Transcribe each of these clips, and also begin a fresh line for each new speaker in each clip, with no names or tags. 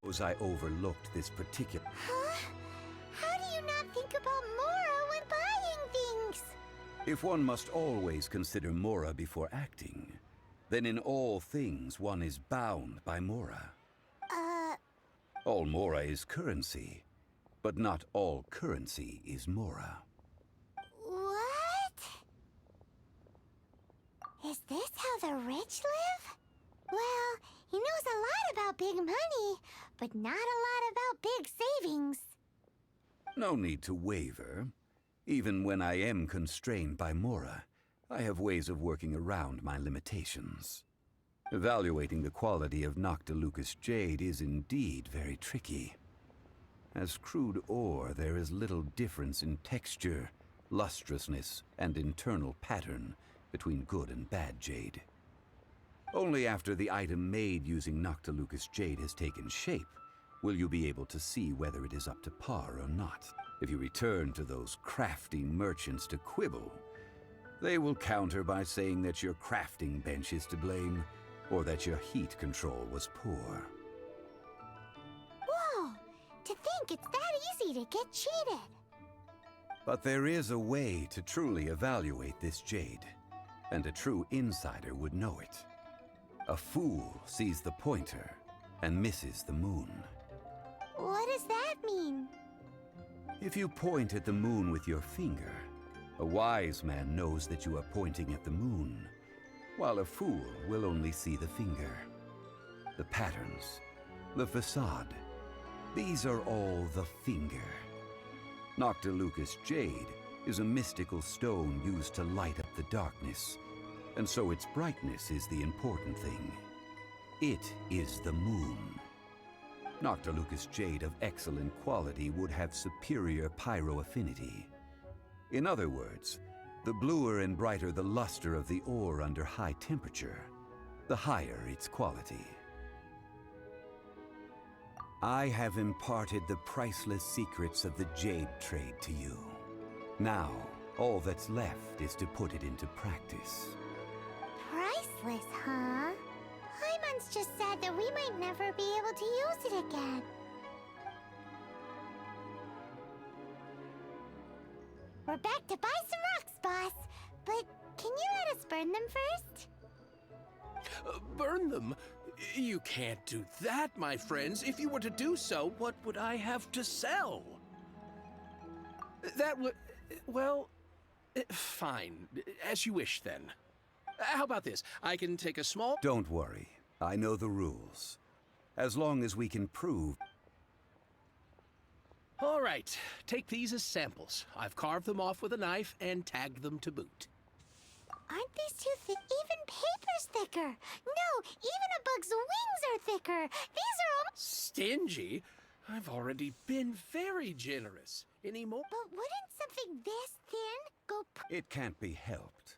Suppose I overlooked this particular...
Huh? How do you not think about Mora when buying things?
If one must always consider Mora before acting, then in all things one is bound by Mora. All Mora is currency, but not all currency is Mora.
What? Is this how the rich live? Well, he knows a lot about big money, but not a lot about big savings.
No need to waver. Even when I am constrained by Mora, I have ways of working around my limitations. Evaluating the quality of Noctilucous jade is indeed very tricky. As crude ore, there is little difference in texture, lustrousness, and internal pattern between good and bad jade. Only after the item made using Noctilucous jade has taken shape will you be able to see whether it is up to par or not. If you return to those crafty merchants to quibble, they will counter by saying that your crafting bench is to blame, or that your heat control was poor.
Whoa! To think it's that easy to get cheated!
But there is a way to truly evaluate this jade, and a true insider would know it. A fool sees the pointer and misses the moon.
What does that mean?
If you point at the moon with your finger, a wise man knows that you are pointing at the moon, while a fool will only see the finger. The patterns, the facade, these are all the finger. Noctilucous jade is a mystical stone used to light up the darkness, and so its brightness is the important thing. It is the moon. Noctilucous jade of excellent quality would have superior pyroaffinity. In other words, the bluer and brighter the luster of the ore under high temperature, the higher its quality. I have imparted the priceless secrets of the jade trade to you. Now, all that's left is to put it into practice.
Priceless, huh? Hyman's just said that we might never be able to use it again. We're back to buy some rocks, boss. But can you let us burn them first?
Burn them? You can't do that, my friends. If you were to do so, what would I have to sell? That would... well... fine. As you wish, then. How about this? I can take a small...
Don't worry. I know the rules. As long as we can prove...
All right. Take these as samples. I've carved them off with a knife and tagged them to boot.
Aren't these too thick? Even paper's thicker. No, even a bug's wings are thicker. These are almost...
Stingy? I've already been very generous. Any more?
But wouldn't something this thin go...
It can't be helped.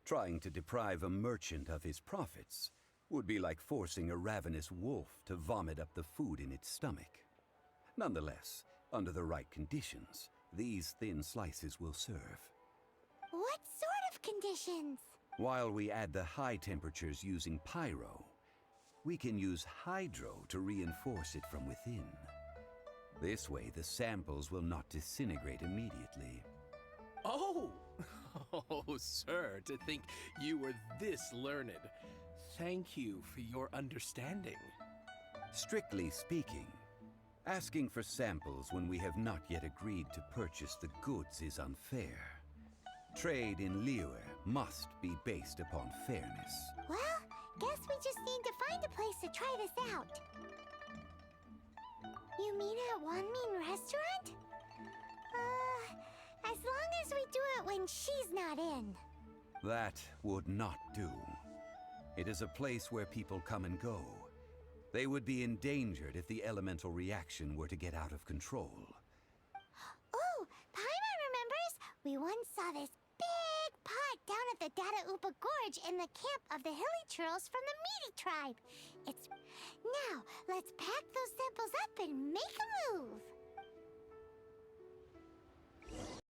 Trying to deprive a merchant of his profits would be like forcing a ravenous wolf to vomit up the food in its stomach. Nonetheless, under the right conditions, these thin slices will serve.
What sort of conditions?
While we add the high temperatures using pyro, we can use hydro to reinforce it from within. This way, the samples will not disintegrate immediately.
Oh! Oh, sir, to think you were this learned. Thank you for your understanding.
Strictly speaking, asking for samples when we have not yet agreed to purchase the goods is unfair. Trade in Liyue must be based upon fairness.
Well, guess we just need to find a place to try this out. You mean at Wanmin Restaurant? As long as we do it when she's not in.
That would not do. It is a place where people come and go. They would be endangered if the elemental reaction were to get out of control.
Oh, Paimon remembers! We once saw this big pot down at the Dada Upa Gorge in the camp of the Hilly Churls from the Meaty tribe. Now, let's pack those samples up and make a move!